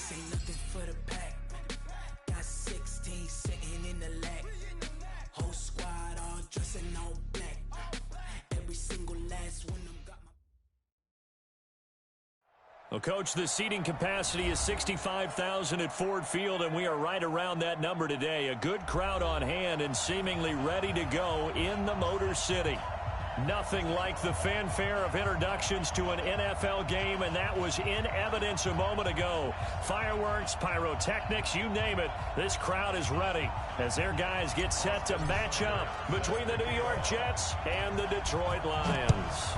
This ain't nothing for the pack. Got 16 sitting in the lag. Whole squad all dressing all black. Every single last one of them got my... Well, Coach, the seating capacity is 65,000 at Ford Field, and we are right around that number today. A good crowd on hand and seemingly ready to go in the Motor City. Nothing like the fanfare of introductions to an NFL game, and that was in evidence a moment ago. Fireworks, pyrotechnics, you name it. This crowd is ready as their guys get set to match up between the New York Jets and the Detroit Lions.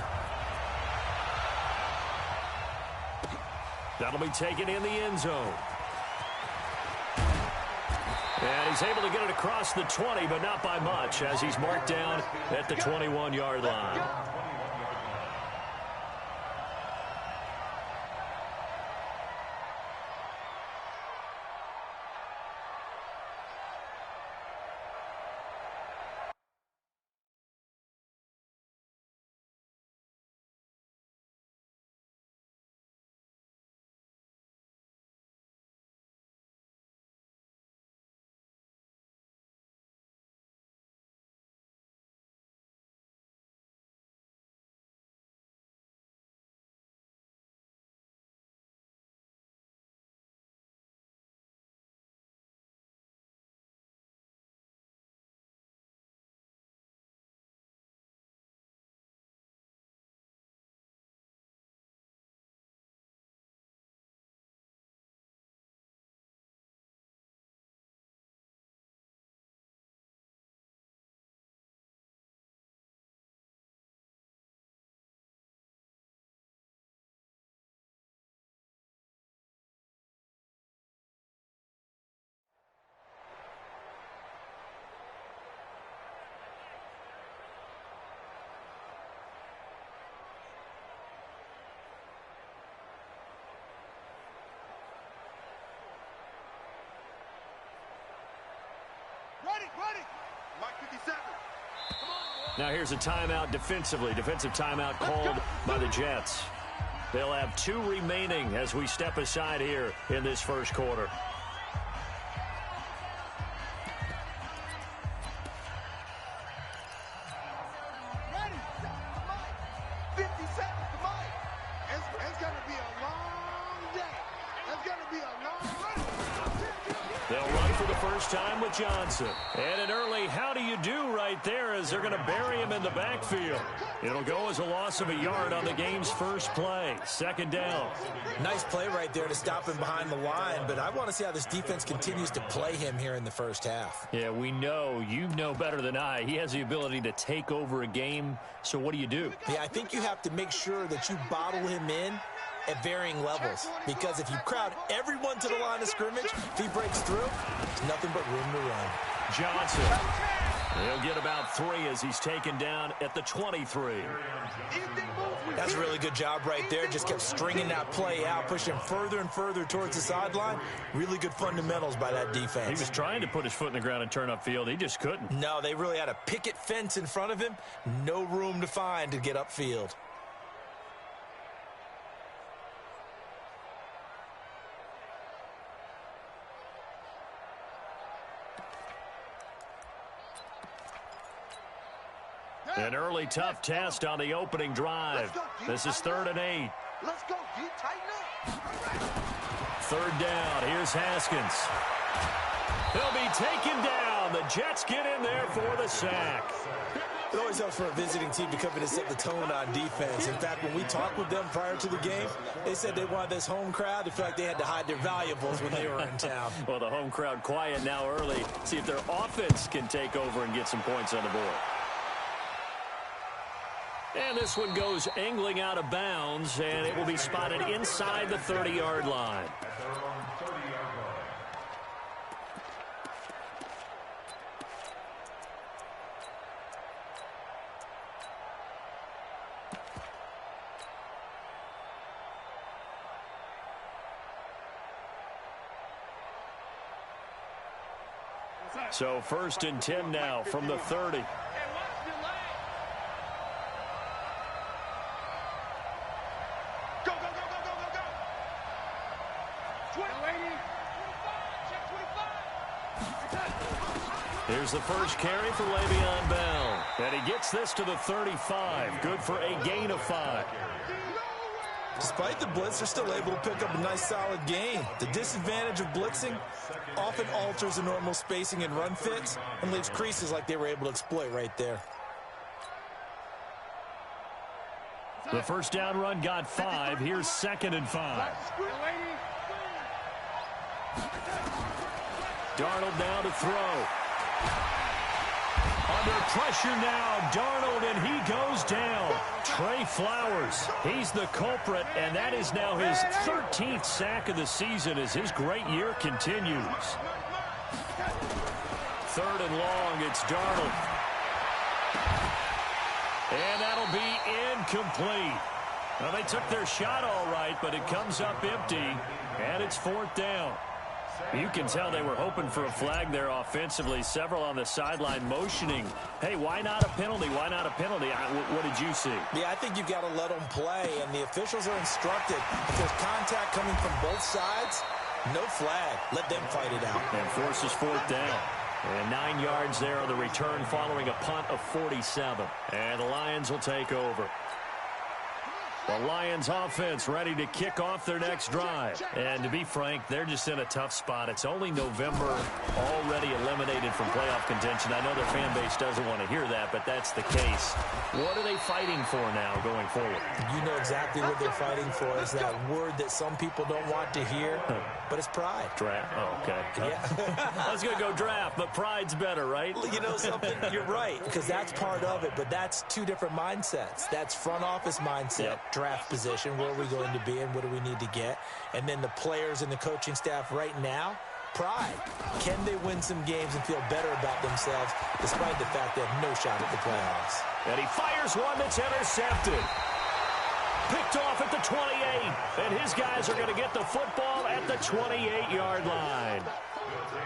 That'll be taken in the end zone. And he's able to get it across the 20, but not by much, as he's marked down at the 21-yard line. Ready. Mike 57. Now here's a timeout defensively. Defensive timeout called by the Jets. They'll have 2 remaining as we step aside here in this first quarter. Ready. 57 to Mike. It's going to be a long day. It's going to be a long run. They'll run for the first time with Johnson. And an early how do you do right there as they're going to bury him in the backfield. It'll go as a loss of a yard on the game's first play. Second down. Nice play right there to stop him behind the line, but I want to see how this defense continues to play him here in the first half. Yeah, we know. You know better than I. He has the ability to take over a game. So what do you do? Yeah, I think you have to make sure that you bottle him in at varying levels, because if you crowd everyone to the line of scrimmage, if he breaks through, there's nothing but room to run. Johnson. He'll get about 3 as he's taken down at the 23. That's a really good job right there. Just kept stringing that play out, pushing further and further towards the sideline. Really good fundamentals by that defense. He was trying to put his foot in the ground and turn upfield. He just couldn't. No, they really had a picket fence in front of him. No room to find to get upfield. An early tough test on the opening drive. This is 3rd and 8. Let's go, D. Tighten up. 3rd down. Here's Haskins. He'll be taken down. The Jets get in there for the sack. It always helps for a visiting team to come in and set the tone on defense. In fact, when we talked with them prior to the game, they said they wanted this home crowd to feel like they had to hide their valuables when they were in town. Well, the home crowd quiet now early. See if their offense can take over and get some points on the board. And this one goes angling out of bounds, and it will be spotted inside the 30-yard line. So 1st and 10 now from the 30. Here's the first carry for Le'Veon Bell. And he gets this to the 35. Good for a gain of 5. Despite the blitz, they're still able to pick up a nice solid gain. The disadvantage of blitzing often alters the normal spacing and run fits and leaves creases like they were able to exploit right there. The first down run got 5. Here's 2nd and 5. Darnold now to throw. Under pressure now, Darnold, and he goes down. Trey Flowers, he's the culprit, and that is now his 13th sack of the season as his great year continues. 3rd and long, it's Darnold. And that'll be incomplete. Well, they took their shot all right, but it comes up empty, and it's 4th down. You can tell they were hoping for a flag there offensively. Several on the sideline motioning. Hey, why not a penalty? Why not a penalty? What did you see? Yeah, I think you've got to let them play, and the officials are instructed. If there's contact coming from both sides, no flag. Let them fight it out. And forces 4th down. And 9 yards there on the return following a punt of 47. And the Lions will take over. The Lions offense ready to kick off their next drive. And to be frank, they're just in a tough spot. It's only November, already eliminated from playoff contention. I know their fan base doesn't want to hear that, but that's the case. What are they fighting for now going forward? You know exactly what they're fighting for. Is that word that some people don't want to hear, but it's pride. Draft. Oh, okay. Yeah. I was going to go draft, but pride's better, right? You know something? You're right, because that's part of it, but that's two different mindsets. That's front office mindset. Yep. Draft position, where are we going to be and what do we need to get, and then the players and the coaching staff right now, pride. Can they win some games and feel better about themselves despite the fact they have no shot at the playoffs? And he fires one that's intercepted. Picked off at the 28, and his guys are going to get the football at the 28-yard line.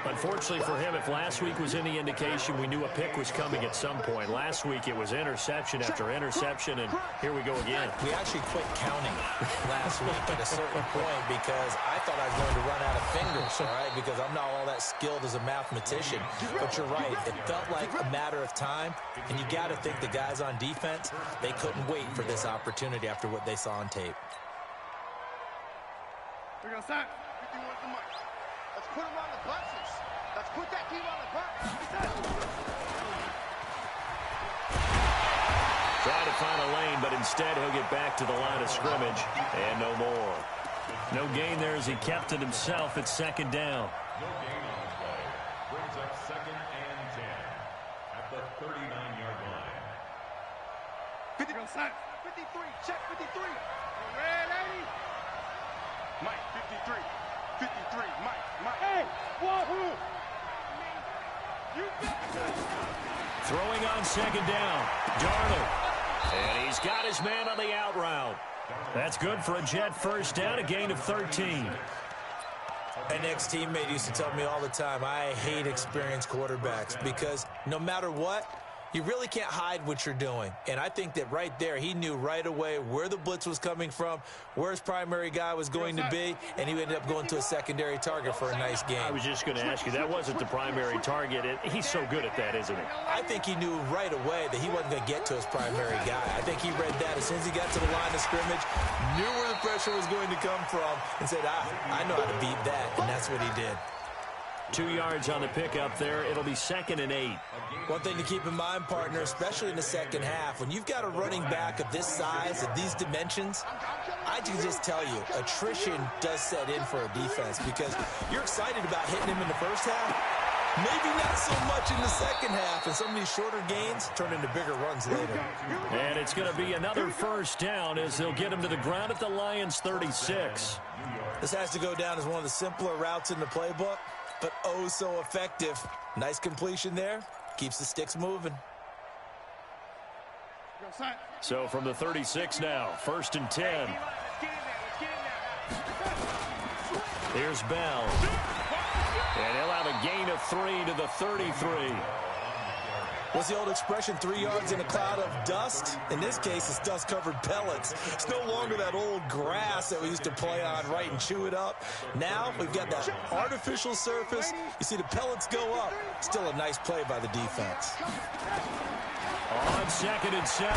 Unfortunately for him, if last week was any indication, we knew a pick was coming at some point. Last week it was interception after interception, and here we go again. We actually quit counting last week at a certain point because I thought I was going to run out of fingers, all right, because I'm not all that skilled as a mathematician. But you're right, it felt like a matter of time, and you got to think the guys on defense, they couldn't wait for this opportunity after what they saw on tape. We're going to start. 51 at the mic. Let's put them on the buses. Let's put that team on the bus. Try to find a lane, but instead he'll get back to the line of scrimmage, and no more. No gain there as he kept it himself at 2nd down. No gain on the play. Brings up 2nd and 10 at the 39-yard line. 50, 53, check 53. Ready? Mike, 53. 53, Mike. Hey, wahoo! You Throwing on 2nd down, Darnold. And he's got his man on the out route. That's good for a Jet first down, a gain of 13. An ex-teammate used to tell me all the time, I hate experienced quarterbacks because no matter what, you really can't hide what you're doing. And I think that right there, he knew right away where the blitz was coming from, where his primary guy was going to be, and he ended up going to a secondary target for a nice game. I was just going to ask you, that wasn't the primary target. He's so good at that, isn't he? I think he knew right away that he wasn't going to get to his primary guy. I think he read that as soon as he got to the line of scrimmage, knew where the pressure was going to come from, and said, I know how to beat that, and that's what he did. 2 yards on the pickup there. It'll be 2nd and 8. One thing to keep in mind, partner, especially in the second half, when you've got a running back of this size, of these dimensions, I can just tell you, attrition does set in for a defense because you're excited about hitting him in the first half. Maybe not so much in the second half, and some of these shorter gains turn into bigger runs later. And it's going to be another first down as they'll get him to the ground at the Lions' 36. This has to go down as one of the simpler routes in the playbook, but oh so effective. Nice completion there. Keeps the sticks moving. So from the 36 now, 1st and 10. Here's Bell. And he'll have a gain of 3 to the 33. What's the old expression, 3 yards in a cloud of dust? In this case, it's dust-covered pellets. It's no longer that old grass that we used to play on, right, and chew it up. Now we've got that artificial surface. You see the pellets go up. Still a nice play by the defense. On 2nd and 7,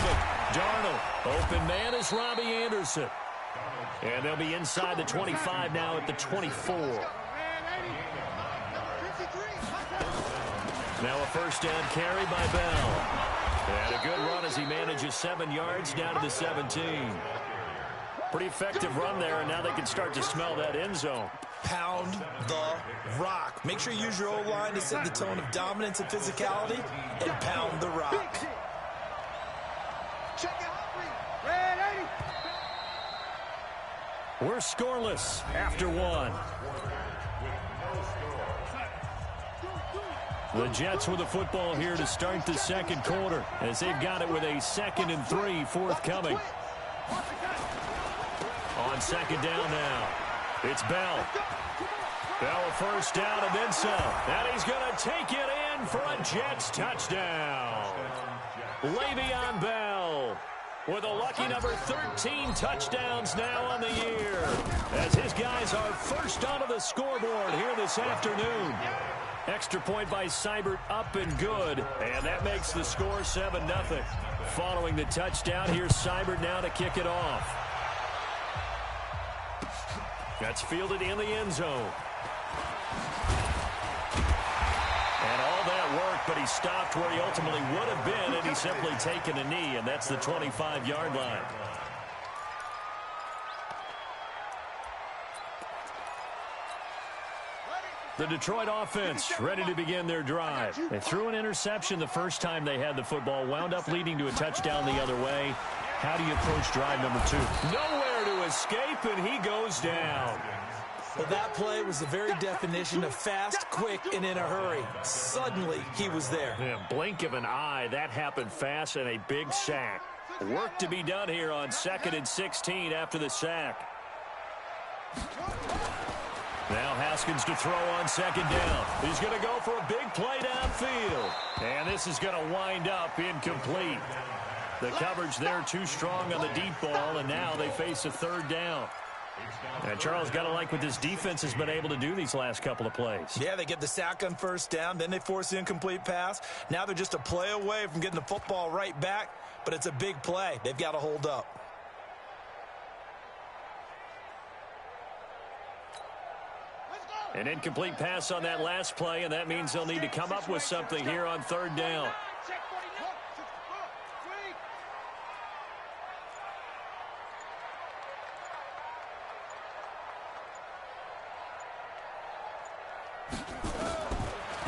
Darnold. Open man is Robbie Anderson. And they'll be inside the 25 now at the 24. Now a first down carry by Bell. And a good run as he manages 7 yards down to the 17. Pretty effective run there, and now they can start to smell that end zone. Pound the rock. Make sure you use your O-line to set the tone of dominance and physicality, and pound the rock. We're scoreless after 1. The Jets with the football here to start the second quarter, as they've got it with a 2nd and 3 forthcoming. On 2nd down now, it's Bell. Bell a first down and then some. And he's going to take it in for a Jets touchdown. Le'Veon Bell with a lucky number 13 touchdowns now on the year, as his guys are first onto the scoreboard here this afternoon. Extra point by Seibert up and good, and that makes the score 7-0. Following the touchdown, here's Seibert now to kick it off. That's fielded in the end zone. And all that work, but he stopped where he ultimately would have been, and he's simply taken a knee, and that's the 25-yard line. The Detroit offense ready to begin their drive. They threw an interception the first time they had the football, wound up leading to a touchdown the other way. How do you approach drive number 2? Nowhere to escape, and he goes down. Well, that play was the very definition of fast, quick, and in a hurry. Suddenly, he was there. Yeah, blink of an eye, that happened fast, and a big sack. Work to be done here on 2nd and 16 after the sack. Now Haskins to throw on 2nd down. He's going to go for a big play downfield. And this is going to wind up incomplete. The coverage there too strong on the deep ball, and now they face a 3rd down. And Charles, got to like what this defense has been able to do these last couple of plays. Yeah, they get the sack on first down, then they force the incomplete pass. Now they're just a play away from getting the football right back, but it's a big play. They've got to hold up. An incomplete pass on that last play, and that means they'll need to come up with something here on 3rd down.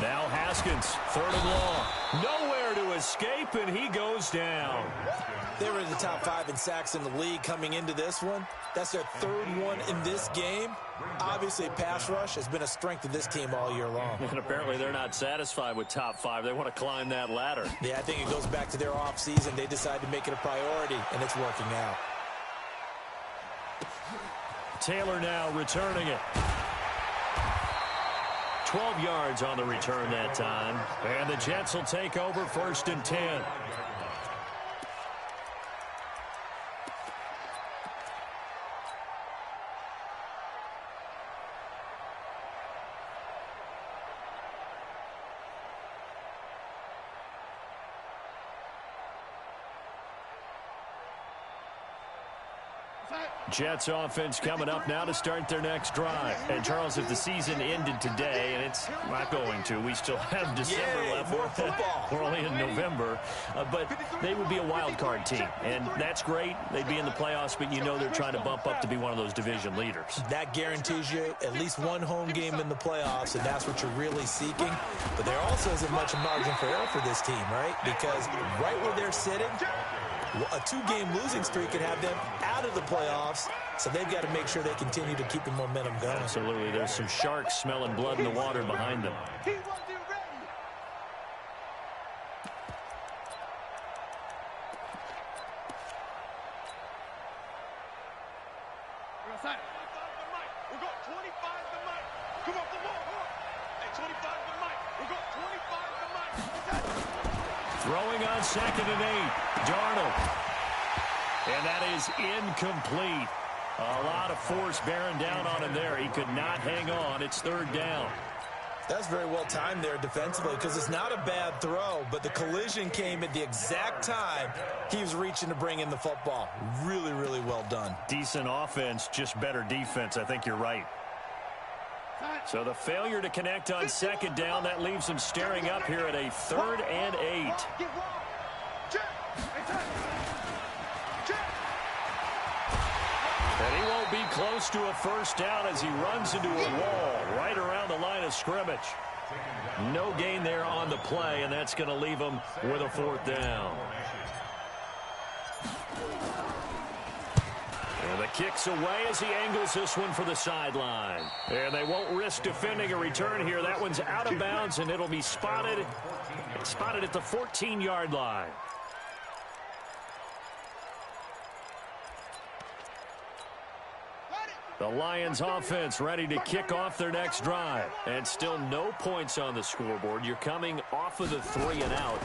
Now Haskins, 3rd and long. Nowhere to escape, and he goes down. They were in the top 5 in sacks in the league coming into this one. That's their 3rd one in this game. Obviously, pass rush has been a strength of this team all year long. And apparently they're not satisfied with top 5. They want to climb that ladder. Yeah, I think it goes back to their offseason. They decided to make it a priority, and it's working out. Taylor now returning it. 12 yards on the return that time. And the Jets will take over 1st and 10. Jets offense coming up now to start their next drive. And Charles, if the season ended today, and it's not going to, we still have December left. More football. We're only in November, but they would be a wild card team, and that's great. They'd be in the playoffs, but you know they're trying to bump up to be one of those division leaders. That guarantees you at least one home game in the playoffs, and that's what you're really seeking. But there also isn't much margin for error for this team, right? Because right where they're sitting, a 2-game losing streak could have them out of the playoffs, so they've got to make sure they continue to keep the momentum going. Absolutely. There's some sharks smelling blood in the water behind them. Throwing on 2nd and 8. Darnold. And that is incomplete. A lot of force bearing down on him there. He could not hang on. It's 3rd down. That's very well timed there defensively because it's not a bad throw, but the collision came at the exact time he was reaching to bring in the football. Really, really well done. Decent offense, just better defense. I think you're right. So the failure to connect on 2nd down, that leaves him staring up here at a 3rd and 8. And he won't be close to a 1st down as he runs into a wall right around the line of scrimmage. No gain there on the play, and that's going to leave him with a 4th down. And the kick's away as he angles this one for the sideline. And they won't risk defending a return here. That one's out of bounds, and it'll be spotted at the 14-yard line. The Lions offense ready to kick off their next drive. And still no points on the scoreboard. You're coming off of the 3 and out.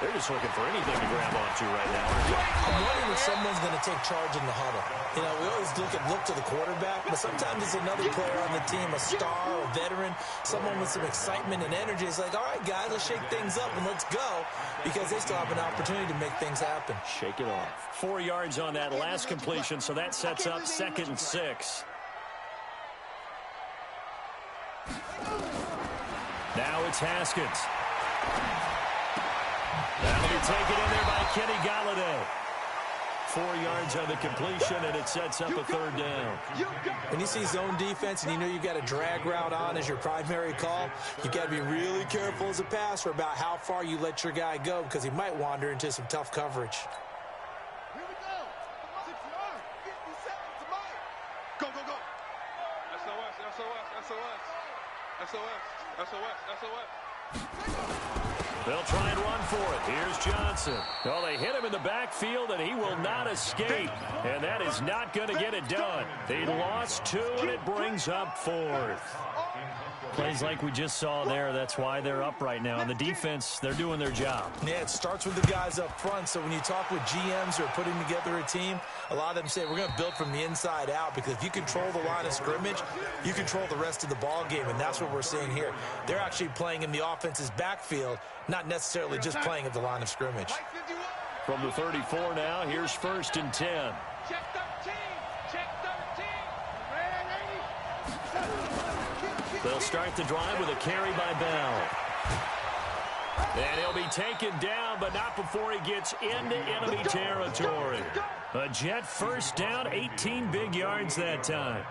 They're just looking for anything to grab onto right now. I'm wondering if someone's going to take charge in the huddle. You know, we always look to the quarterback, but sometimes it's another player on the team, a star, a veteran, someone with some excitement and energy. It's like, all right, guys, let's shake things up and let's go, because they still have an opportunity to make things happen. Shake it off. 4 yards on that last completion, so that sets up 2nd and 6. Now it's Haskins. That'll be taken in there by Kenny Golladay. 4 yards on the completion, and it sets up a 3rd down. When you see zone defense and you know you've got a drag route on as your primary call, you've got to be really careful as a passer about how far you let your guy go, because he might wander into some tough coverage. Here we go. 6 yards. 57 to Mike. Go, go, go. SOS, SOS, SOS. SOS, SOS, SOS. They'll try and run for it. Here's Johnson. Well, they hit him in the backfield, and he will not escape. And that is not going to get it done. They lost 2, and it brings up 4th. Plays like we just saw there. That's why they're up right now. And the defense, they're doing their job. Yeah, it starts with the guys up front. So when you talk with GMs who are putting together a team, a lot of them say, we're going to build from the inside out, because if you control the line of scrimmage, you control the rest of the ball game. And that's what we're seeing here. They're actually playing in the offense's backfield, not necessarily just playing at the line of scrimmage. From the 34 now, here's 1st and 10. Check 13. Check 13. They'll start the drive with a carry by Bell. And he'll be taken down, but not before he gets into enemy territory. A Jet 1st down, 18 big yards that time.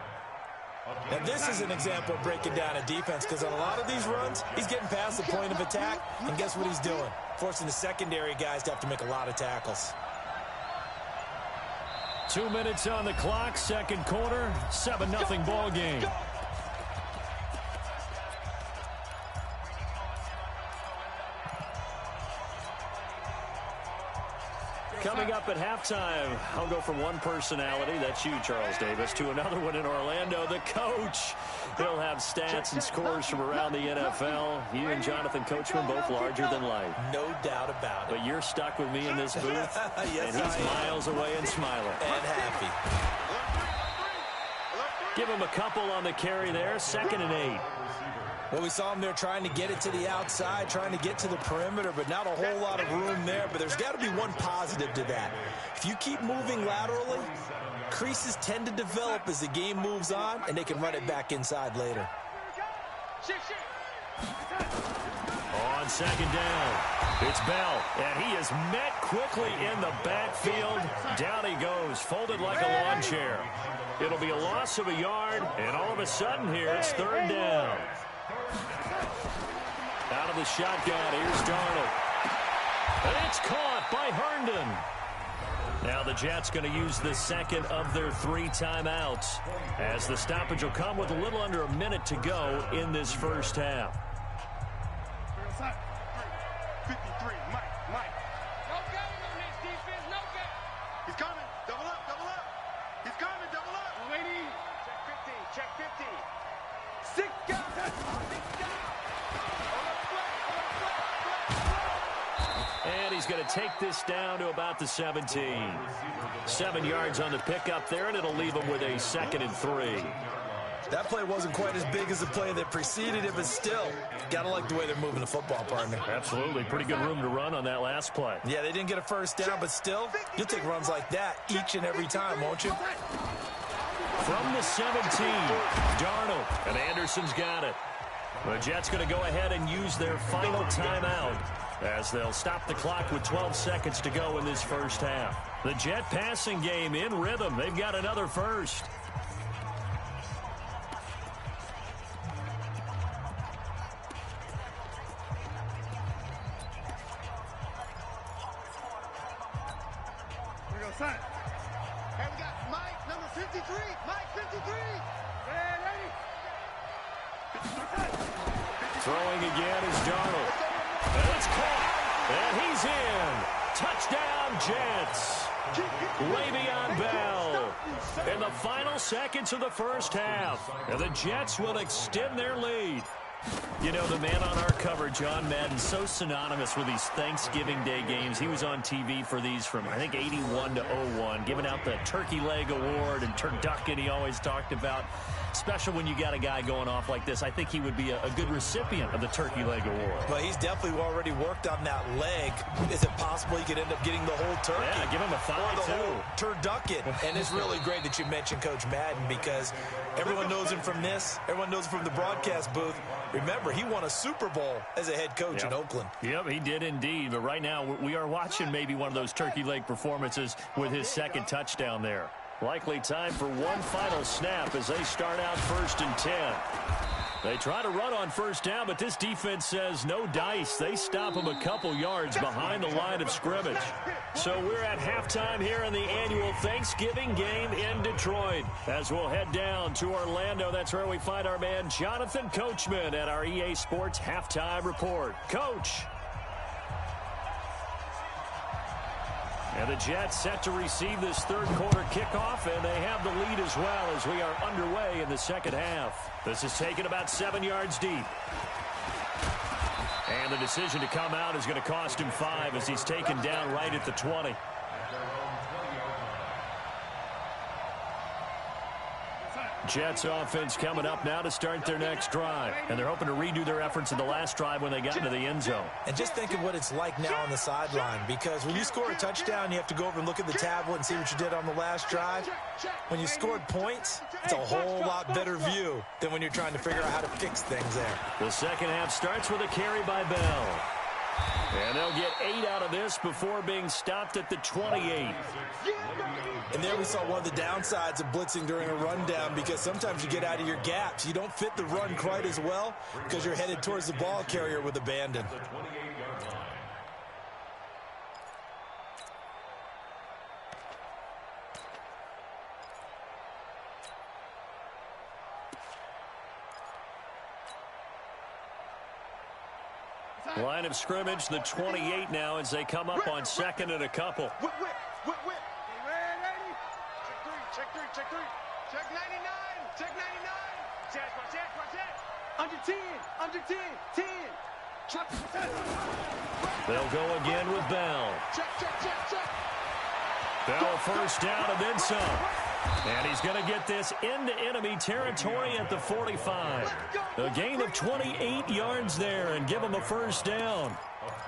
Now, this is an example of breaking down a defense, because on a lot of these runs, he's getting past the point of attack, and guess what he's doing? Forcing the secondary guys to have to make a lot of tackles. 2 minutes on the clock, 2nd quarter, 7-0 ball game. Coming up at halftime, I'll go from one personality, that's you, Charles Davis, to another one in Orlando, the coach. He'll have stats and scores from around the NFL. You and Jonathan Coachman both larger than life. No doubt about it. But you're stuck with me in this booth, Yes, and he's miles away and smiling. And happy. Give him a couple on the carry there, 2nd and 8. Well, we saw him there trying to get it to the outside, trying to get to the perimeter, but not a whole lot of room there. But there's got to be one positive to that. If you keep moving laterally, creases tend to develop as the game moves on, and they can run it back inside later. On 2nd down, it's Bell, and he is met quickly in the backfield. Down he goes, folded like a lawn chair. It'll be a loss of a yard, and all of a sudden here, it's 3rd down. Out of the shotgun, here's Darnold. And it's caught by Herndon. Now the Jets going to use the 2nd of their 3 timeouts, as the stoppage will come with a little under a minute to go in this 1st half. 53, Mike. No getting on this defense, no get. He's coming, double up. He's coming, double up. Waiting. Check 50. 6 guys. And he's going to take this down to about the 17. 7 yards on the pickup there, and it'll leave him with a 2nd and 3. That play wasn't quite as big as the play that preceded it, but still, got to like the way they're moving the football, partner. Absolutely. Pretty good room to run on that last play. Yeah, they didn't get a first down, but still, you'll take runs like that each and every time, won't you? From the 17, Darnold, and Anderson's got it. The Jets going to go ahead and use their final timeout as they'll stop the clock with 12 seconds to go in this first half. The Jet passing game in rhythm. They've got another first. Here we got Mike, number 53. Mike, 53. Throwing again is Darnold. And it's caught. And he's in. Touchdown, Jets. Le'Veon Bell in the final seconds of the first half. And the Jets will extend their lead. You know, the man on our cover, John Madden, so synonymous with these Thanksgiving Day games. He was on TV for these from, I think, 81 to 01, giving out the Turkey Leg Award and turducken he always talked about. Special when you got a guy going off like this. I think he would be a good recipient of the Turkey Leg Award. Well, he's definitely already worked on that leg. Is it possible he could end up getting the whole turkey? Yeah, give him a thigh, or the too. whole turducken. And it's really great that you mentioned Coach Madden because everyone knows him from this. Everyone knows him from the broadcast booth. Remember, he won a Super Bowl as a head coach in Oakland. Yep, he did indeed. But right now, we are watching maybe one of those turkey leg performances with his second touchdown there. Likely time for one final snap as they start out 1st and 10. They try to run on first down, but this defense says no dice. They stop them a couple yards behind the line of scrimmage. So we're at halftime here in the annual Thanksgiving game in Detroit. As we'll head down to Orlando, that's where we find our man Jonathan Coachman at our EA Sports Halftime Report. Coach. And the Jets set to receive this third quarter kickoff, and they have the lead as well as we are underway in the second half. This is taken about 7 yards deep. And the decision to come out is going to cost him 5 as he's taken down right at the 20. Jets offense coming up now to start their next drive. And they're hoping to redo their efforts in the last drive when they got into the end zone. And just think of what it's like now on the sideline, because when you score a touchdown, you have to go over and look at the tablet and see what you did on the last drive. When you scored points, it's a whole lot better view than when you're trying to figure out how to fix things there. The second half starts with a carry by Bell. And they'll get 8 out of this before being stopped at the 28. And there we saw one of the downsides of blitzing during a rundown, because sometimes you get out of your gaps. You don't fit the run quite as well because you're headed towards the ball carrier with abandon. Line of scrimmage, the 28 now as they come up on 2nd and a couple. Whip. Check three. Check 99. Check 99. Check. Under 10. 10. Check. They'll go again with Bell. Check. Bell first down and then some. And he's going to get this into enemy territory at the 45. A gain of 28 yards there and give him a first down.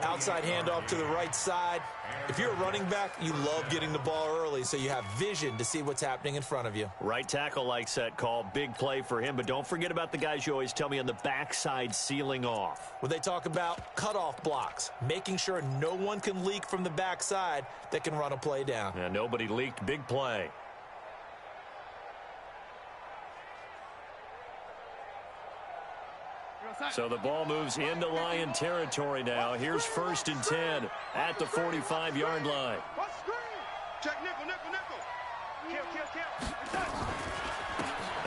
Outside handoff to the right side. If you're a running back, you love getting the ball early so you have vision to see what's happening in front of you. Right tackle likes that call. Big play for him. But don't forget about the guys you always tell me on the backside sealing off. When they talk about cutoff blocks, making sure no one can leak from the backside that can run a play down. And nobody leaked. Big play. So the ball moves into Lion territory now. Here's 1st and 10 at the 45-yard line. Check nickel. Kill.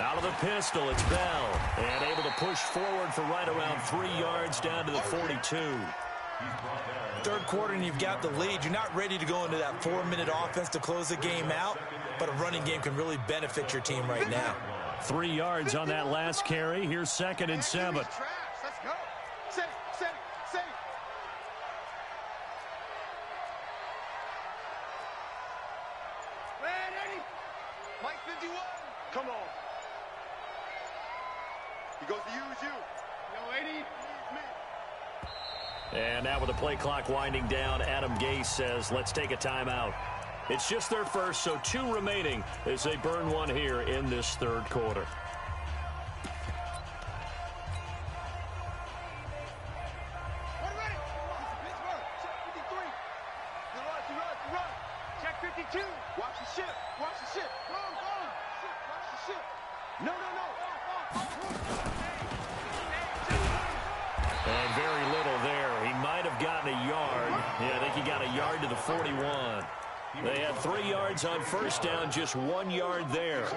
Out of the pistol, it's Bell. And able to push forward for right around 3 yards down to the 42. Third quarter and you've got the lead. You're not ready to go into that 4-minute offense to close the game out, but a running game can really benefit your team right now. 3 yards on that last carry. Here's 2nd and 7. Let's go. Safe. Mike 51. Come on. He goes to use you. Yo, 80. Needs me. And now with the play clock winding down, Adam Gase says, let's take a timeout. It's just their first, so 2 remaining as they burn one here in this third quarter. Check 52. Watch the ship. Watch the ship. Go. Watch the ship. No. And very little there. He might have gotten a yard. Yeah, I think he got a yard to the 41. They had 3 yards on first down, just 1 yard there.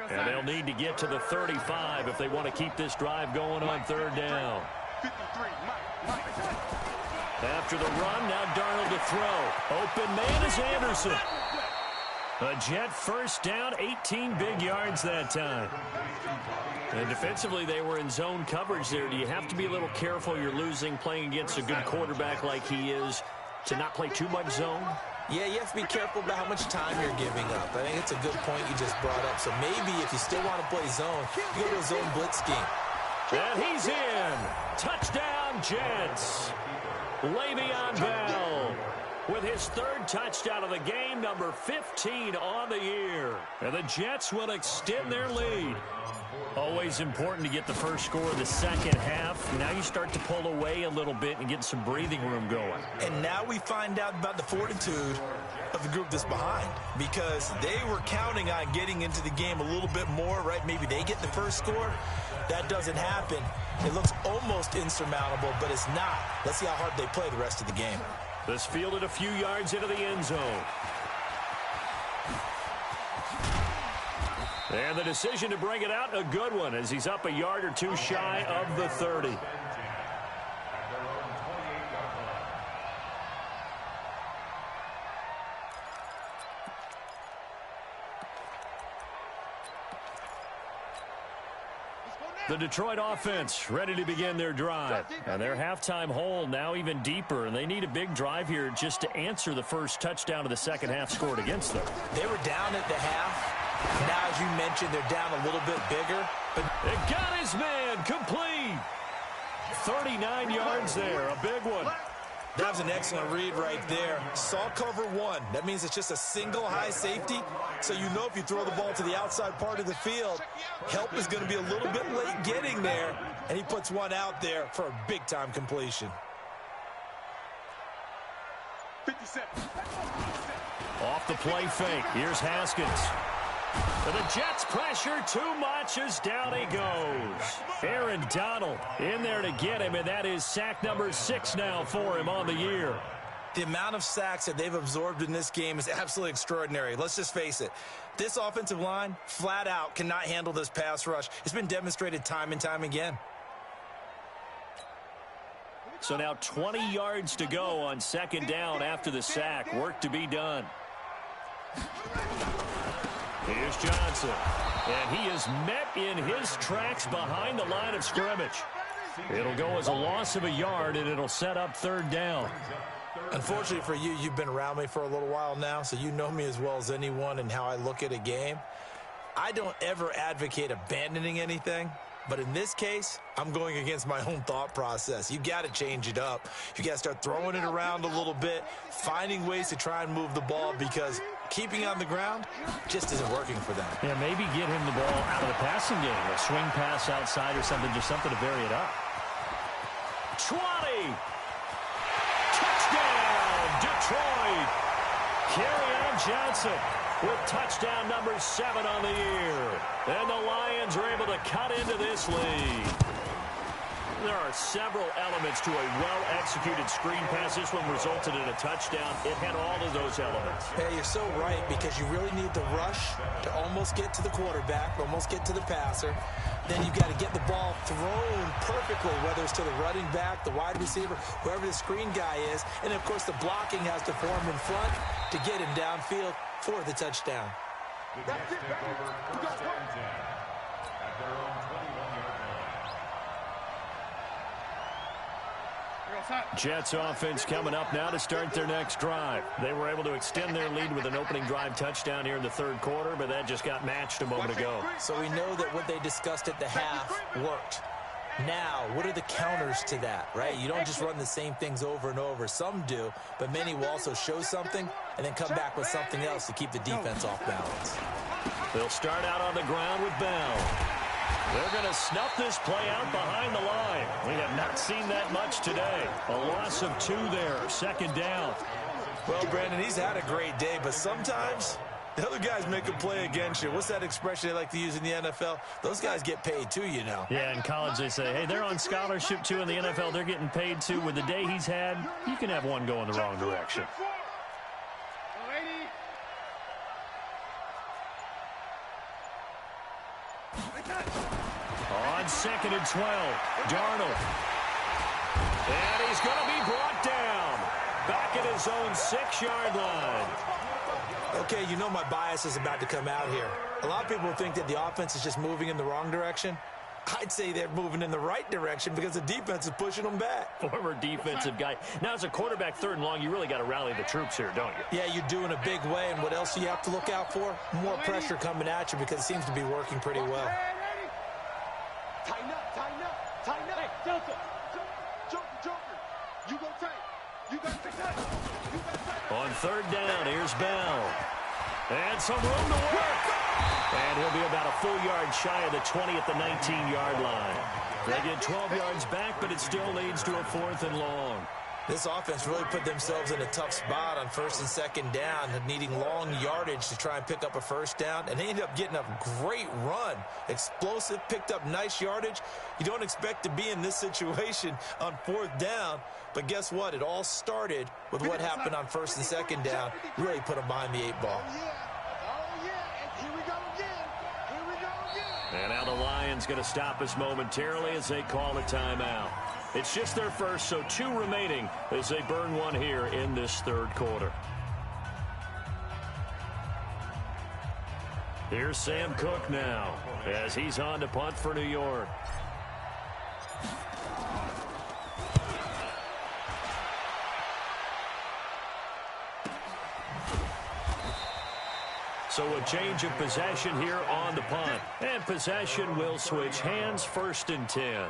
And they'll need to get to the 35 if they want to keep this drive going on third down. 53. Mike. After the run, now Darnold to throw. Open man is Anderson. A Jet first down, 18 big yards that time. And defensively, they were in zone coverage there. Do you have to be a little careful? You're losing, playing against a good quarterback like he is, to not play too much zone? Yeah, you have to be careful about how much time you're giving up. I think it's a good point you just brought up. So maybe if you still want to play zone, you go to a zone blitz scheme. And he's in. Touchdown, Jets. Le'Veon Bell with his 3rd touchdown of the game, number 15 on the year. And the Jets will extend their lead. Always important to get the first score of the second half. Now you start to pull away a little bit and get some breathing room going. And now we find out about the fortitude of the group that's behind, because they were counting on getting into the game a little bit more, right? Maybe they get the first score. That doesn't happen. It looks almost insurmountable, but it's not. Let's see how hard they play the rest of the game. This fielded a few yards into the end zone. And the decision to bring it out, a good one, as he's up a yard or 2 shy of the 30. The Detroit offense ready to begin their drive. And their halftime hole now even deeper. And they need a big drive here just to answer the first touchdown of the second half scored against them. They were down at the half. Now, as you mentioned, they're down a little bit bigger. But it got his man complete. 39 yards there, a big one. That was an excellent read right there. Saw cover 1. That means it's just a single high safety. So you know if you throw the ball to the outside part of the field, help is going to be a little bit late getting there. And he puts one out there for a big-time completion. 57. Off the play fake. Here's Haskins. And the Jets pressure too much as down he goes. Aaron Donald in there to get him, and that is sack number 6 now for him on the year. The amount of sacks that they've absorbed in this game is absolutely extraordinary. Let's just face it. This offensive line, flat out, cannot handle this pass rush. It's been demonstrated time and time again. So now 20 yards to go on second down after the sack. Work to be done. Here's Johnson. And he is met in his tracks behind the line of scrimmage. It'll go as a loss of a yard, and it'll set up third down. Unfortunately for you, you've been around me for a little while now, so you know me as well as anyone and how I look at a game. I don't ever advocate abandoning anything, but in this case, I'm going against my own thought process. You got to change it up. You got to start throwing it around a little bit, finding ways to try and move the ball, because keeping on the ground just isn't working for them. Yeah, maybe get him the ball out of the passing game, a swing pass outside or something, just something to vary it up. 20. Touchdown, Detroit. Kerryon Johnson with touchdown number 7 on the year. And the Lions are able to cut into this lead. There are several elements to a well-executed screen pass. This one resulted in a touchdown. It had all of those elements. Yeah, you're so right, because you really need the rush to almost get to the quarterback, almost get to the passer. Then you've got to get the ball thrown perfectly, whether it's to the running back, the wide receiver, whoever the screen guy is. And, of course, the blocking has to form in front to get him downfield for the touchdown. That's it, baby. You got one. At their own 21-yard line. Jets offense coming up now to start their next drive. They were able to extend their lead with an opening drive touchdown here in the third quarter, but that just got matched a moment ago. So we know that what they discussed at the half worked. Now, what are the counters to that, right? You don't just run the same things over and over. Some do, but many will also show something and then come back with something else to keep the defense off balance. They'll start out on the ground with Bell. They're going to snuff this play out behind the line. We have not seen that much today. A loss of 2 there, second down. Well, Brandon, he's had a great day, but sometimes the other guys make a play against you. What's that expression they like to use in the NFL? Those guys get paid too, you know. Yeah, in college they say, hey, they're on scholarship too. In the NFL, they're getting paid too. With the day he's had, you can have one go in the wrong direction. On 2nd and 12, Darnold. And he's going to be brought down. Back at his own 6-yard line. Okay, you know my bias is about to come out here. A lot of people think that the offense is just moving in the wrong direction. I'd say they're moving in the right direction because the defense is pushing them back. Former defensive guy. Now, as a quarterback 3rd and long, you really got to rally the troops here, don't you? Yeah, you do in a big way. And what else do you have to look out for? More pressure coming at you because it seems to be working pretty well. Tighten up, tighten up, tighten up. Hey, Delta. Joker. You go tight. You got to tight. On 3rd down, here's Bell. And some room to work. And he'll be about a full yard shy of the 20 at the 19-yard line. They get 12 yards back, but it still leads to a 4th and long. This offense really put themselves in a tough spot on 1st and 2nd down, needing long yardage to try and pick up a 1st down, and they ended up getting a great run. Explosive, picked up nice yardage. You don't expect to be in this situation on 4th down, but guess what? It all started with what happened on 1st and 2nd down. Really put them behind the 8 ball. And now the Lions going to stop us momentarily as they call a timeout. It's just their first, so 2 remaining as they burn one here in this 3rd quarter. Here's Sam Cook now as he's on to punt for New York. So a change of possession here on the punt. And possession will switch hands, 1st and 10.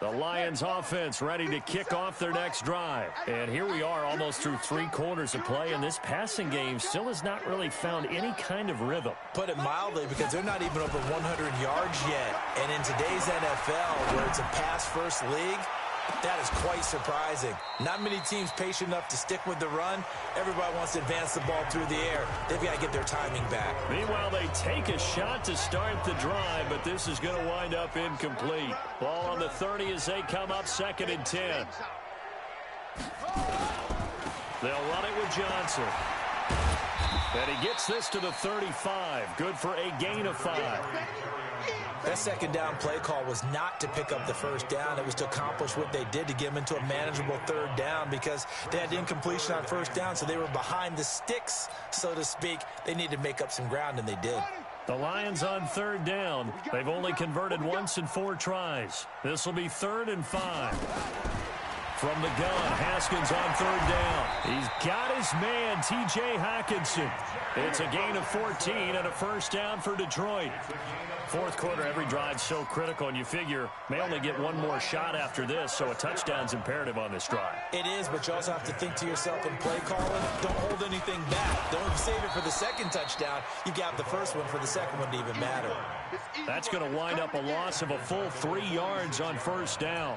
The Lions offense ready to kick off their next drive. And here we are almost through 3 quarters of play, and this passing game still has not really found any kind of rhythm. Put it mildly, because they're not even over 100 yards yet. And in today's NFL, where it's a pass-first league, that is quite surprising. Not many teams patient enough to stick with the run. Everybody wants to advance the ball through the air. They've got to get their timing back. Meanwhile, they take a shot to start the drive, but this is going to wind up incomplete. Ball on the 30 as they come up 2nd and 10. They'll run it with Johnson. And he gets this to the 35. Good for a gain of 5. That 2nd down play call was not to pick up the 1st down. It was to accomplish what they did, to get them into a manageable 3rd down, because they had incompletion on 1st down, so they were behind the sticks, so to speak. They needed to make up some ground, and they did. The Lions on 3rd down. They've only converted once in 4 tries. This will be 3rd and 5. From the gun, Haskins on 3rd down. He's got his man, T.J. Hockenson. It's a gain of 14 and a 1st down for Detroit. 4th quarter, every drive so critical, and you figure may only get one more shot after this, so a touchdown's imperative on this drive. It is, but you also have to think to yourself in play calling, don't hold anything back. Don't save it for the 2nd touchdown. You got the 1st one for the 2nd one to even matter. That's going to wind up a loss of a full 3 yards on 1st down.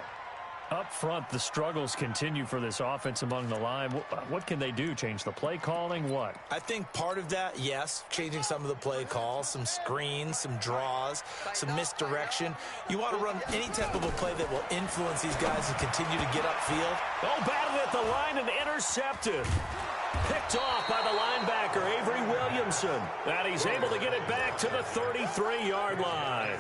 Up front, the struggles continue for this offense among the line. What can they do? Change the play calling? What? I think part of that, yes, changing some of the play calls, some screens, some draws, some misdirection. You want to run any type of a play that will influence these guys and continue to get upfield. Oh, batted at the line and intercepted. Picked off by the linebacker, Avery Williamson. And he's able to get it back to the 33-yard line.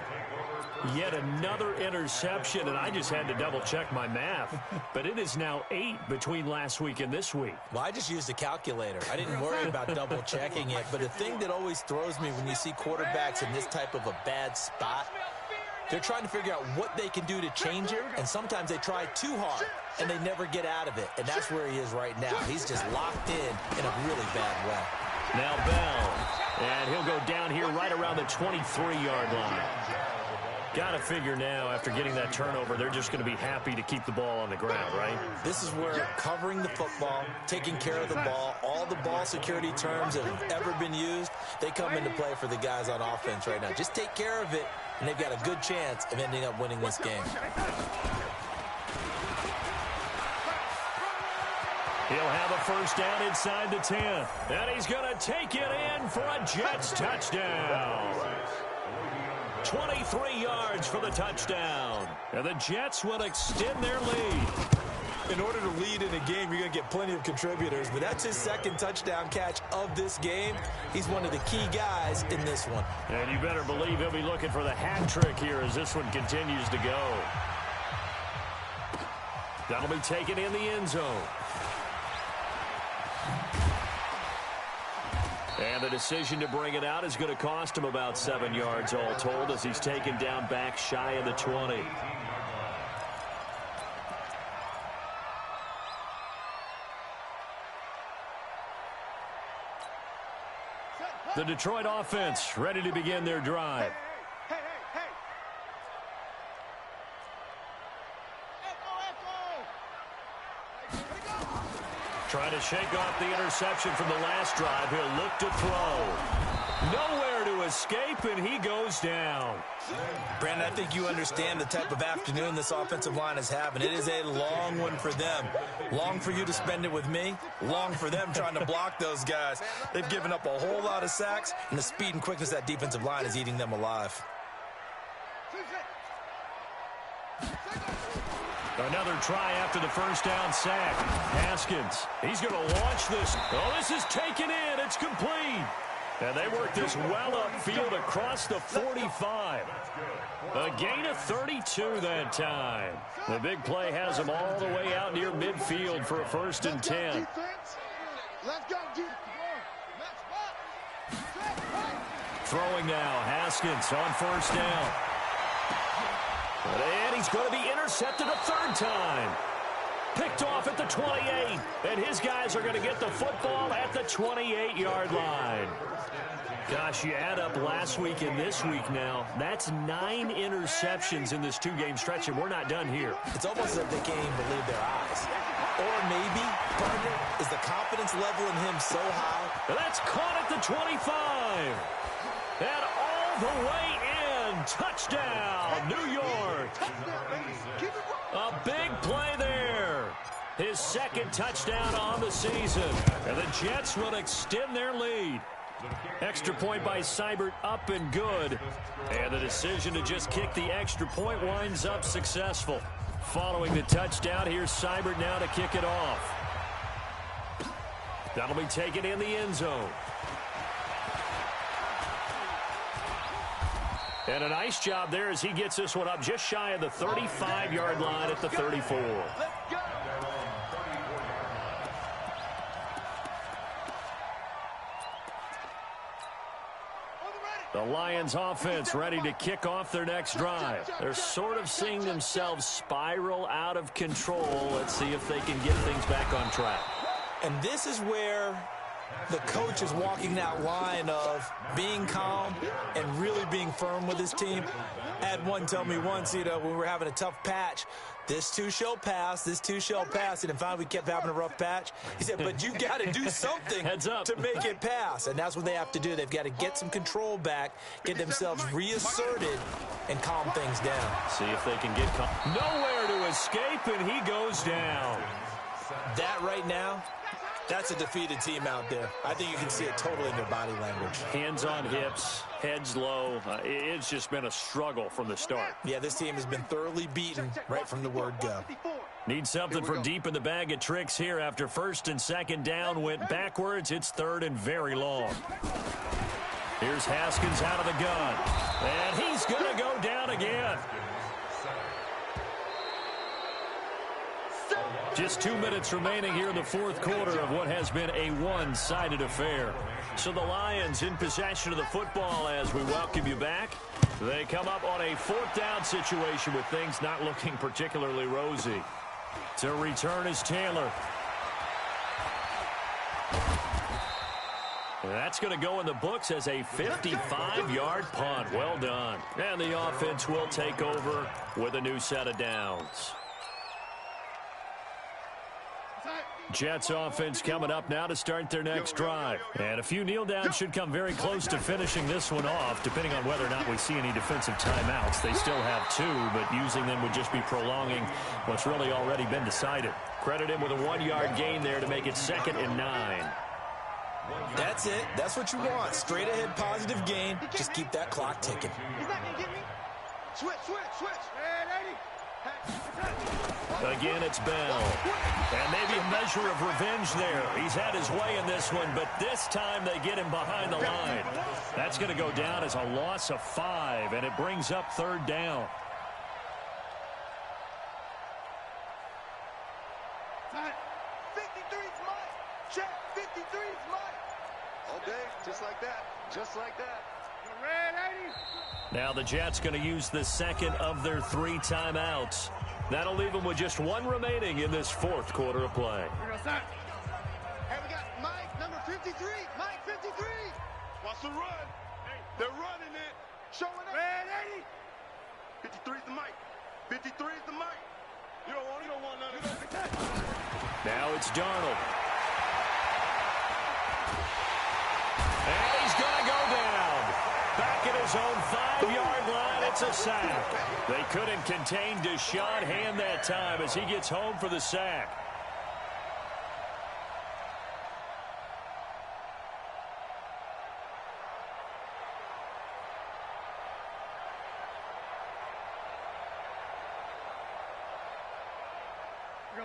Yet another interception, and I just had to double-check my math. But it is now 8 between last week and this week. Well, I just used a calculator. I didn't worry about double-checking it. But the thing that always throws me when you see quarterbacks in this type of a bad spot, they're trying to figure out what they can do to change it, and sometimes they try too hard, and they never get out of it. And that's where he is right now. He's just locked in a really bad way. Now Bell, and he'll go down here right around the 23-yard line. Got to figure now, after getting that turnover, they're just going to be happy to keep the ball on the ground, right? This is where covering the football, taking care of the ball, all the ball security terms that have ever been used, they come into play for the guys on offense right now. Just take care of it, and they've got a good chance of ending up winning this game. He'll have a first down inside the 10. And he's going to take it in for a Jets touchdown. 23 yards for the touchdown. And the Jets will extend their lead. In order to lead in a game, you're going to get plenty of contributors, but that's his second touchdown catch of this game. He's one of the key guys in this one. And you better believe he'll be looking for the hat trick here as this one continues to go. That'll be taken in the end zone. And the decision to bring it out is going to cost him about 7 yards all told as he's taken down back shy of the 20. The Detroit offense ready to begin their drive. Trying to shake off the interception from the last drive. He'll look to throw. Nowhere to escape, and he goes down. Brandon, I think you understand the type of afternoon this offensive line is having. It is a long one for them. Long for you to spend it with me. Long for them trying to block those guys. They've given up a whole lot of sacks, and the speed and quickness of that defensive line is eating them alive. Another try after the first down sack. Haskins, he's going to launch this. Oh, this is taken in. It's complete. And they work this well upfield across the 45. A gain of 32 that time. The big play has them all the way out near midfield for a 1st and 10. Let's go, Throwing now, Haskins on 1st down. And he's going to be intercepted a 3rd time. Picked off at the 28. And his guys are going to get the football at the 28-yard line. Gosh, you add up last week and this week now. That's 9 interceptions in this 2-game stretch, and we're not done here. It's almost as if they can't even believe their eyes. Or maybe, partner, is the confidence level in him so high? And that's caught at the 25. And all the way in. Touchdown, New York. A big play there. His 2nd touchdown on the season. And the Jets will extend their lead. Extra point by Seibert up and good. And the decision to just kick the extra point winds up successful. Following the touchdown, here's Seibert now to kick it off. That'll be taken in the end zone. And a nice job there as he gets this one up just shy of the 35-yard line at the 34. The Lions offense ready to kick off their next drive. They're sort of seeing themselves spiral out of control. Let's see if they can get things back on track. And this is where the coach is walking that line of being calm and really being firm with his team. I had one tell me once, when we were having a tough patch, this too shall pass, this too shall pass. And finally we kept having a rough patch. He said, but you got to do something to make it pass. And that's what they have to do. They've got to get some control back, get themselves reasserted, and calm things down. See if they can get nowhere to escape, and he goes down. That right now That's a defeated team out there. I think you can see it totally in their body language. Hands on hips, heads low. It's just been a struggle from the start. Yeah, this team has been thoroughly beaten right from the word go. Need something from deep in the bag of tricks here after first and second down went backwards. It's third and very long. Here's Haskins out of the gun. And he's going to go down again. Just 2 minutes remaining here in the fourth quarter of what has been a one-sided affair. So the Lions in possession of the football as we welcome you back. They come up on a fourth down situation with things not looking particularly rosy. To return is Taylor. That's going to go in the books as a 55-yard punt. Well done. And the offense will take over with a new set of downs. Jets offense coming up now to start their next drive. And a few kneel downs should come very close to finishing this one off, depending on whether or not we see any defensive timeouts. They still have 2, but using them would just be prolonging what's really already been decided. Credit him with a 1-yard gain there to make it 2nd and 9. That's it. That's what you want. Straight ahead positive gain. Just keep that clock ticking. He's not going to get me. Switch. Again, it's Bell. And maybe a measure of revenge there. He's had his way in this one, but this time they get him behind the line. That's going to go down as a loss of 5, and it brings up 3rd down. Time. 53's mine. Check. 53's mine. All day, just like that. Just like that. Red 80. Now the Jets going to use the second of their 3 timeouts. That'll leave them with just 1 remaining in this fourth quarter of play. Here we go, son. Hey, we got Mike, number 53. Mike, 53. Watch the run. They're running it. Showing up. Red 80. 53's the Mike. 53's the Mike. You don't want none of that. Now it's Darnold. And he's going to go down. Back at his own 5-yard line, it's a sack. They couldn't contain Deshaun Hand that time as he gets home for the sack.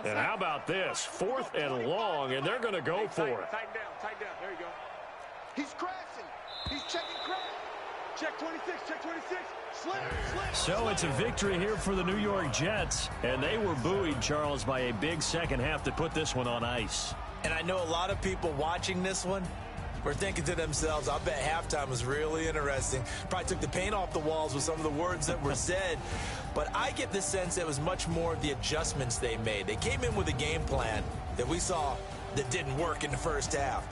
And how about this? 4th and long, and they're going to go for it. Tighten down. There you go. He's crashing. He's checking crash. Check 26, check 26. Slip. So it's a victory here for the New York Jets, and they were buoyed, Charles, by a big second half to put this one on ice. And I know a lot of people watching this one were thinking to themselves, I bet halftime was really interesting. Probably took the paint off the walls with some of the words that were said. But I get the sense it was much more of the adjustments they made. They came in with a game plan that we saw that didn't work in the first half.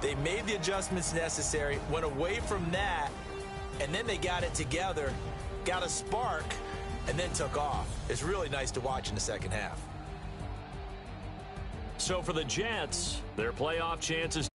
They made the adjustments necessary, went away from that, and then they got it together, got a spark, and then took off. It's really nice to watch in the second half. So for the Jets, their playoff chances